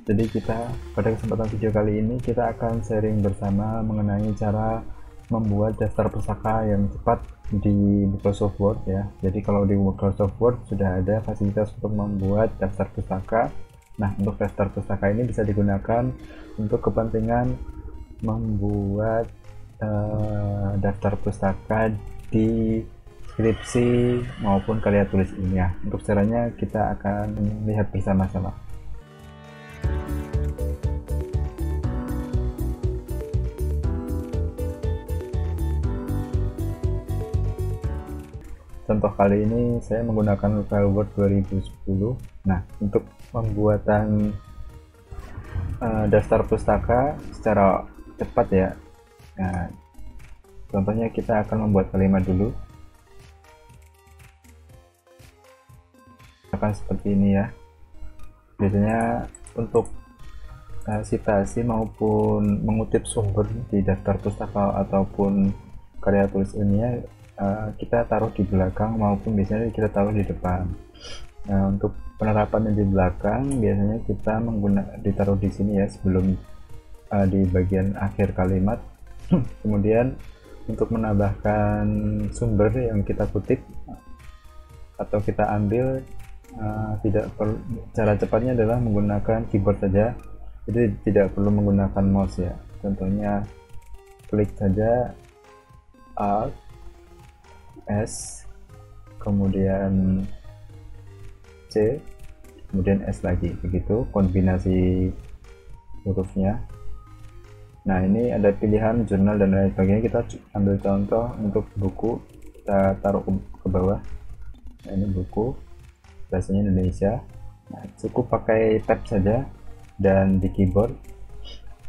Jadi pada kesempatan video kali ini kita akan sharing bersama mengenai cara membuat daftar pustaka yang cepat di Microsoft Word ya. Jadi kalau di Microsoft Word sudah ada fasilitas untuk membuat daftar pustaka. Nah, untuk daftar pustaka ini bisa digunakan untuk kepentingan membuat daftar pustaka di skripsi maupun karya tulis ilmiah. Untuk caranya kita akan lihat bersama-sama. Contoh kali ini saya menggunakan file Word 2010. Nah, untuk pembuatan daftar pustaka secara cepat ya. Nah, contohnya kita akan membuat kalimat dulu. Akan seperti ini ya. Biasanya untuk citasi maupun mengutip sumber di daftar pustaka ataupun karya tulis ilmiah kita taruh di belakang maupun biasanya kita taruh di depan. Nah, untuk penerapannya di belakang biasanya kita ditaruh di sini ya, sebelum di bagian akhir kalimat. Kemudian untuk menambahkan sumber yang kita kutip atau kita ambil, tidak perlu, cara cepatnya adalah menggunakan keyboard saja, jadi tidak perlu menggunakan mouse ya. Contohnya klik saja Alt S, kemudian C, kemudian S lagi, begitu kombinasi hurufnya. Nah, ini ada pilihan jurnal dan lain sebagainya. Kita ambil contoh untuk buku, kita taruh ke bawah. Nah, ini buku bahasanya Indonesia. Nah, cukup pakai tab saja, dan di keyboard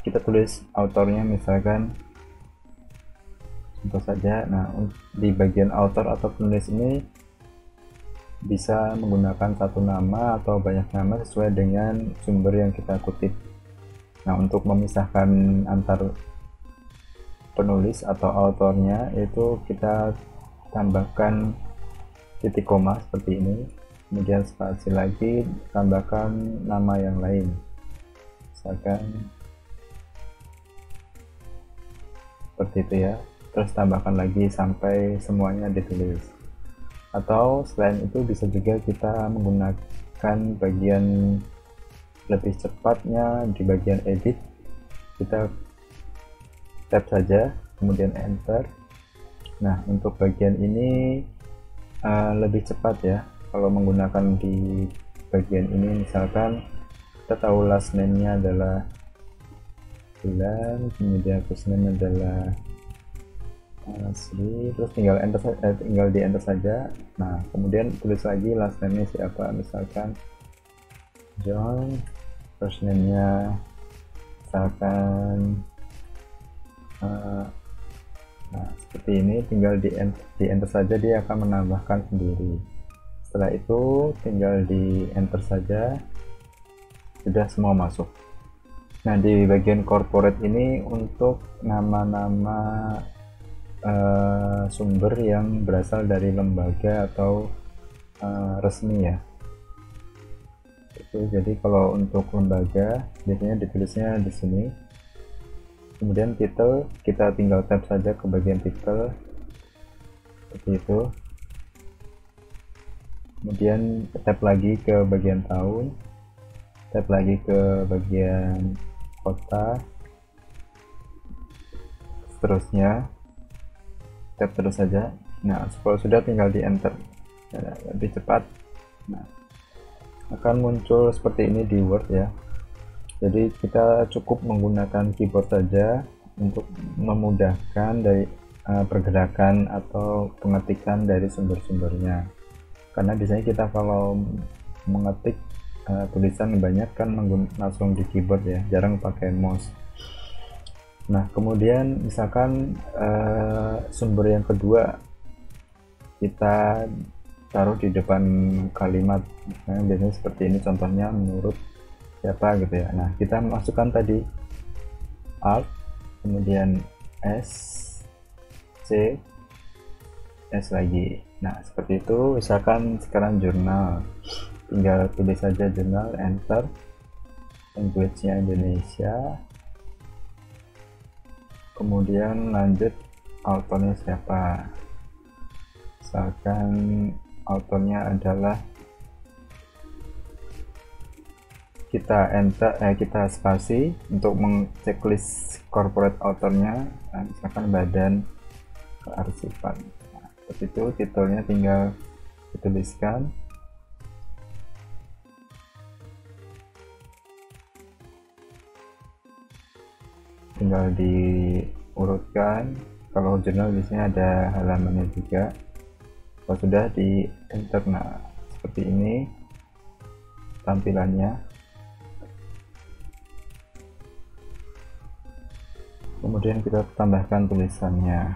kita tulis autornya, misalkan contoh saja. Nah, di bagian author atau penulis ini bisa menggunakan satu nama atau banyak nama sesuai dengan sumber yang kita kutip. Nah, untuk memisahkan antar penulis atau autornya, itu kita tambahkan titik koma seperti ini, kemudian spasi lagi, tambahkan nama yang lain, misalkan seperti itu ya. Terus tambahkan lagi sampai semuanya ditulis. Atau selain itu bisa juga kita menggunakan bagian lebih cepatnya di bagian edit. Kita tab saja, kemudian enter. Nah, untuk bagian ini lebih cepat ya kalau menggunakan di bagian ini. Misalkan kita tahu last name-nya adalah bulan, kemudian first name adalah Sri, terus tinggal di enter saja. Nah, kemudian tulis lagi last name-nya siapa, misalkan John, first name-nya misalkan nah, seperti ini, tinggal di enter saja, dia akan menambahkan sendiri. Setelah itu tinggal di enter saja, sudah semua masuk. Nah, di bagian corporate ini untuk nama-nama sumber yang berasal dari lembaga atau resmi ya. Itu jadi kalau untuk lembaga biasanya ditulisnya di sini. Kemudian title, kita tinggal tab saja ke bagian title seperti itu. Kemudian tab lagi ke bagian tahun, tab lagi ke bagian kota, seterusnya tab terus saja. Nah, kalau sudah tinggal di enter, lebih cepat. Nah, akan muncul seperti ini di Word ya. Jadi kita cukup menggunakan keyboard saja untuk memudahkan dari pergerakan atau pengetikan dari sumber-sumbernya. Karena biasanya kita kalau mengetik tulisan banyak kan langsung di keyboard ya, jarang pakai mouse. Nah, kemudian misalkan sumber yang kedua kita taruh di depan kalimat. Nah, biasanya seperti ini contohnya, menurut siapa gitu ya. Nah, kita masukkan tadi Alt, kemudian S, C, S lagi. Nah, seperti itu. Misalkan sekarang jurnal, tinggal tulis saja jurnal, enter. language-nya Indonesia, kemudian lanjut autornya siapa, misalkan autornya adalah kita spasi untuk mengchecklist corporate autornya, misalkan badan kearsifan. Nah, seperti itu, titelnya tinggal dituliskan, tinggal diurutkan. Kalau jurnal biasanya ada halamannya juga. Kalau sudah di enter, nah seperti ini tampilannya. Kemudian kita tambahkan tulisannya.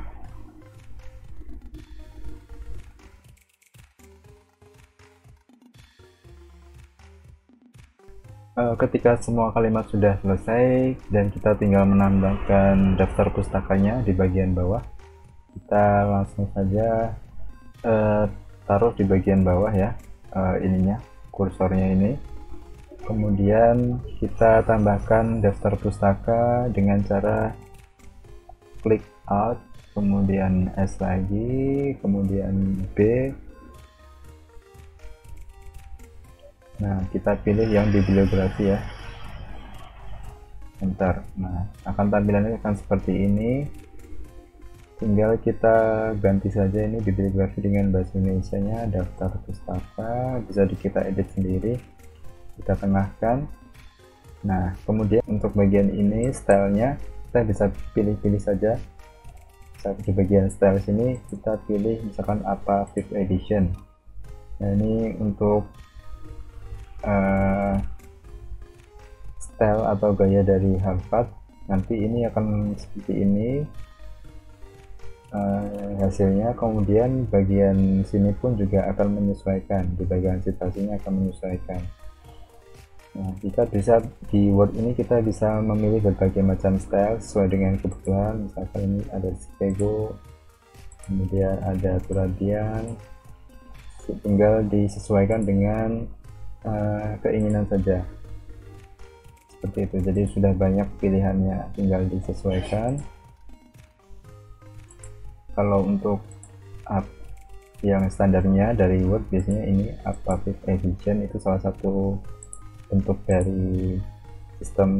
Ketika semua kalimat sudah selesai dan kita tinggal menambahkan daftar pustakanya di bagian bawah, kita langsung saja taruh di bagian bawah ya, ininya, kursornya ini. Kemudian kita tambahkan daftar pustaka dengan cara klik Alt, kemudian S lagi, kemudian B. Nah, kita pilih yang bibliografi ya, enter. Nah, akan tampilannya akan seperti ini. Tinggal kita ganti saja ini bibliografi dengan bahasa Indonesia nya, daftar pustaka, bisa kita edit sendiri, kita tengahkan. Nah, kemudian untuk bagian ini stylenya kita bisa pilih-pilih saja. Di bagian style sini kita pilih misalkan apa 5th edition. Nah, ini untuk style atau gaya dari Harvard. Nanti ini akan seperti ini hasilnya. Kemudian bagian sini pun juga akan menyesuaikan, di bagian citasinya akan menyesuaikan. Nah, kita bisa di Word ini kita bisa memilih berbagai macam style sesuai dengan kebutuhan. Misalkan ini ada Chicago, kemudian ada Turadian, tinggal disesuaikan dengan keinginan saja, seperti itu. Jadi sudah banyak pilihannya, tinggal disesuaikan. Kalau untuk app yang standarnya dari Word, biasanya ini apa 5th edition, itu salah satu bentuk dari sistem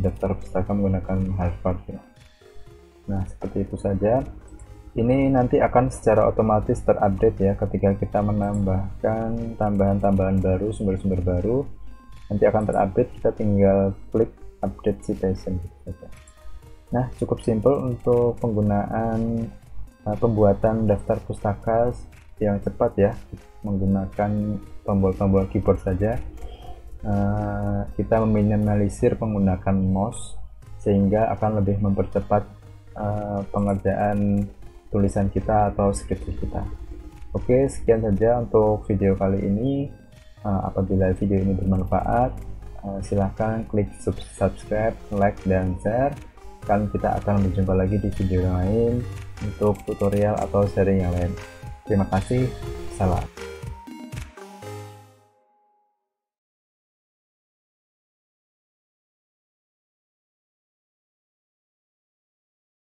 daftar pustaka menggunakan Harvard ya. Nah, seperti itu saja. Ini nanti akan secara otomatis terupdate ya, ketika kita menambahkan tambahan-tambahan baru, sumber-sumber baru, nanti akan terupdate. Kita tinggal klik update citation gitu saja. Nah, cukup simple untuk penggunaan pembuatan daftar pustaka yang cepat ya, menggunakan tombol-tombol keyboard saja. Kita meminimalisir penggunaan mouse sehingga akan lebih mempercepat pengerjaan tulisan kita atau skripsi kita. Oke, sekian saja untuk video kali ini. Apabila video ini bermanfaat, silahkan klik subscribe, like, dan share. Kan kita akan berjumpa lagi di video yang lain untuk tutorial atau sharing yang lain. Terima kasih. Salam.